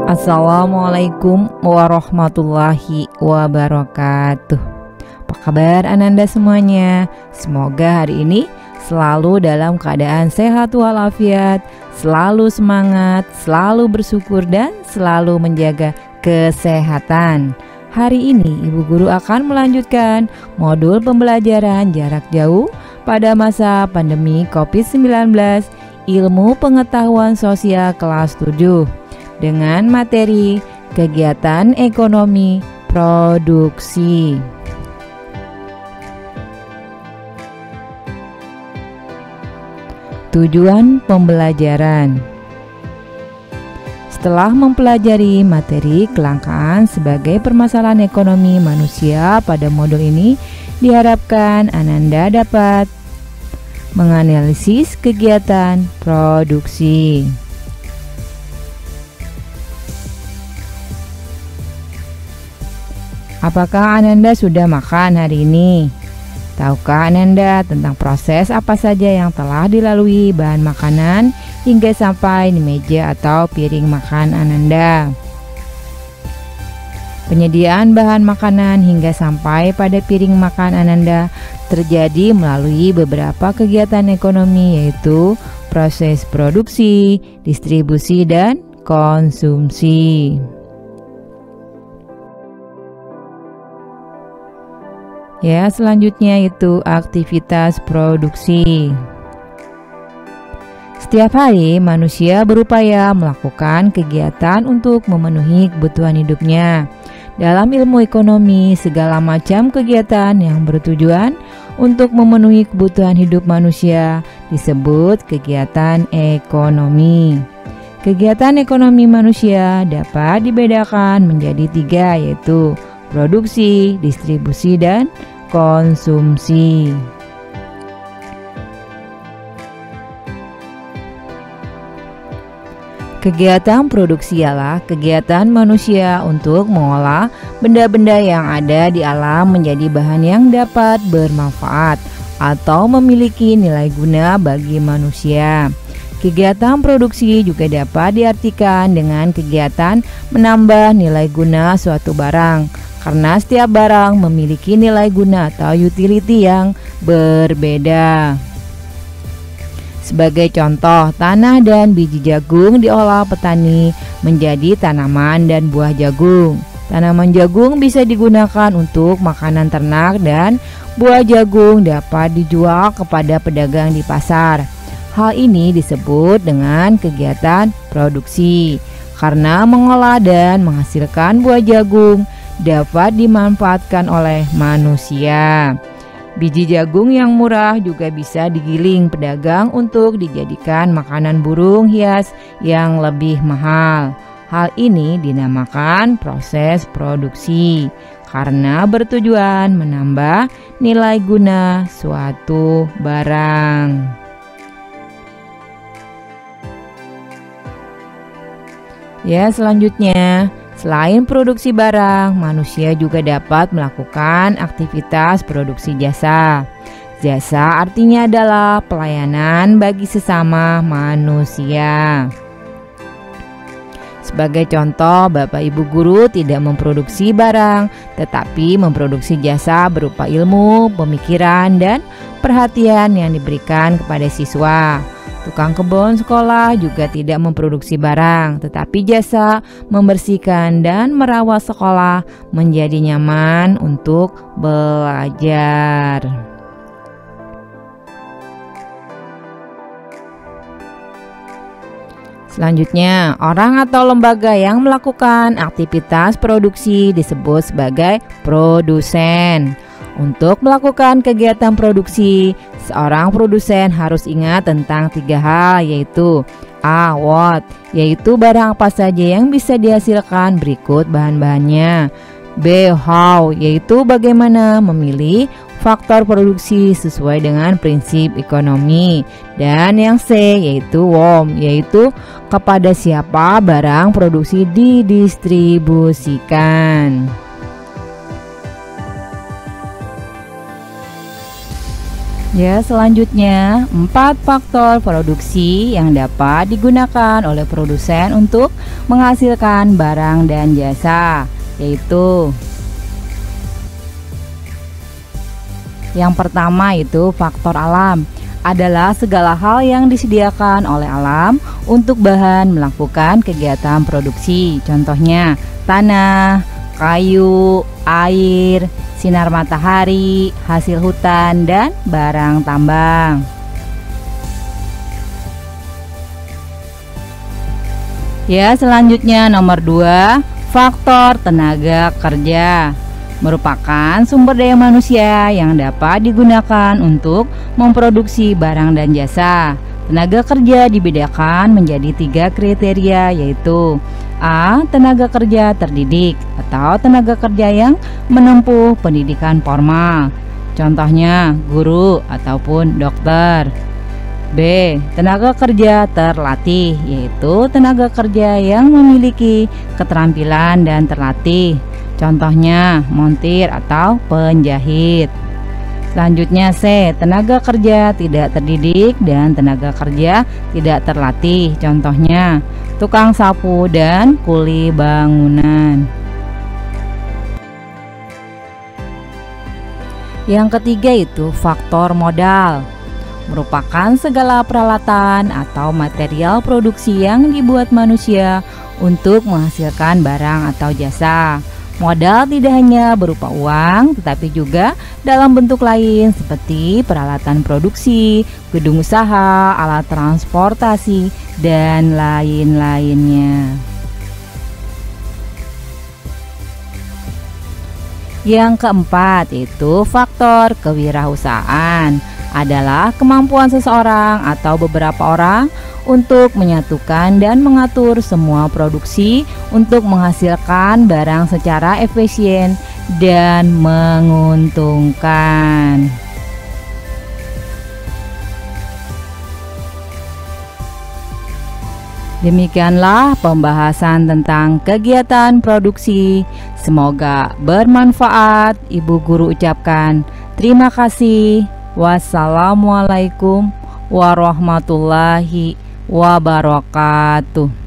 Assalamualaikum warahmatullahi wabarakatuh. Apa kabar Ananda semuanya? Semoga hari ini selalu dalam keadaan sehat walafiat, selalu semangat, selalu bersyukur dan selalu menjaga kesehatan. Hari ini Ibu Guru akan melanjutkan modul pembelajaran jarak jauh pada masa pandemi COVID-19 Ilmu Pengetahuan Sosial kelas 7 dengan materi kegiatan ekonomi produksi. Tujuan pembelajaran. Setelah mempelajari materi kelangkaan sebagai permasalahan ekonomi manusia pada modul ini, diharapkan Ananda dapat menganalisis kegiatan produksi. Apakah Ananda sudah makan hari ini? Tahukah Ananda tentang proses apa saja yang telah dilalui bahan makanan hingga sampai di meja atau piring makan Ananda? Penyediaan bahan makanan hingga sampai pada piring makan Ananda terjadi melalui beberapa kegiatan ekonomi, yaitu proses produksi, distribusi, dan konsumsi. Ya, selanjutnya itu aktivitas produksi. Setiap hari manusia berupaya melakukan kegiatan untuk memenuhi kebutuhan hidupnya. Dalam ilmu ekonomi, segala macam kegiatan yang bertujuan untuk memenuhi kebutuhan hidup manusia disebut kegiatan ekonomi. Kegiatan ekonomi manusia dapat dibedakan menjadi 3, yaitu produksi, distribusi, dan konsumsi. Kegiatan produksi ialah kegiatan manusia untuk mengolah benda-benda yang ada di alam menjadi bahan yang dapat bermanfaat atau memiliki nilai guna bagi manusia. Kegiatan produksi juga dapat diartikan dengan kegiatan menambah nilai guna suatu barang, karena setiap barang memiliki nilai guna atau utility yang berbeda. Sebagai contoh, tanah dan biji jagung diolah petani menjadi tanaman dan buah jagung. Tanaman jagung bisa digunakan untuk makanan ternak dan buah jagung dapat dijual kepada pedagang di pasar. Hal ini disebut dengan kegiatan produksi, karena mengolah dan menghasilkan buah jagung dapat dimanfaatkan oleh manusia. Biji jagung yang murah juga bisa digiling pedagang untuk dijadikan makanan burung hias yang lebih mahal. Hal ini dinamakan proses produksi karena bertujuan menambah nilai guna suatu barang. Ya, selanjutnya, selain produksi barang, manusia juga dapat melakukan aktivitas produksi jasa. Jasa artinya adalah pelayanan bagi sesama manusia. Sebagai contoh, Bapak Ibu guru tidak memproduksi barang, tetapi memproduksi jasa berupa ilmu, pemikiran, dan perhatian yang diberikan kepada siswa. Tukang kebun sekolah juga tidak memproduksi barang, tetapi jasa membersihkan dan merawat sekolah menjadi nyaman untuk belajar. Selanjutnya, orang atau lembaga yang melakukan aktivitas produksi disebut sebagai produsen. Untuk melakukan kegiatan produksi, seorang produsen harus ingat tentang 3 hal, yaitu A. What, yaitu barang apa saja yang bisa dihasilkan berikut bahan-bahannya. B. How, yaitu bagaimana memilih faktor produksi sesuai dengan prinsip ekonomi. Dan yang C, yaitu whom, yaitu kepada siapa barang produksi didistribusikan. Ya, selanjutnya 4 faktor produksi yang dapat digunakan oleh produsen untuk menghasilkan barang dan jasa, yaitu yang pertama itu faktor alam, adalah segala hal yang disediakan oleh alam untuk bahan melakukan kegiatan produksi. Contohnya tanah, kayu, air, sinar matahari, hasil hutan, dan barang tambang. Ya, selanjutnya nomor 2, faktor tenaga kerja merupakan sumber daya manusia yang dapat digunakan untuk memproduksi barang dan jasa. Tenaga kerja dibedakan menjadi 3 kriteria, yaitu A. Tenaga kerja terdidik atau tenaga kerja yang menempuh pendidikan formal, contohnya guru ataupun dokter. B. Tenaga kerja terlatih, yaitu tenaga kerja yang memiliki keterampilan dan terlatih, contohnya montir atau penjahit. Selanjutnya C. Tenaga kerja tidak terdidik dan tenaga kerja tidak terlatih, contohnya tukang sapu dan kuli bangunan. Yang ketiga itu faktor modal, merupakan segala peralatan atau material produksi yang dibuat manusia untuk menghasilkan barang atau jasa. Modal tidak hanya berupa uang, tetapi juga dalam bentuk lain seperti peralatan produksi, gedung usaha, alat transportasi, dan lain-lainnya. Yang keempat itu faktor kewirausahaan, adalah kemampuan seseorang atau beberapa orang untuk menyatukan dan mengatur semua produksi untuk menghasilkan barang secara efisien dan menguntungkan. Demikianlah pembahasan tentang kegiatan produksi. Semoga bermanfaat. Ibu guru ucapkan terima kasih. Wassalamualaikum warahmatullahi wabarakatuh.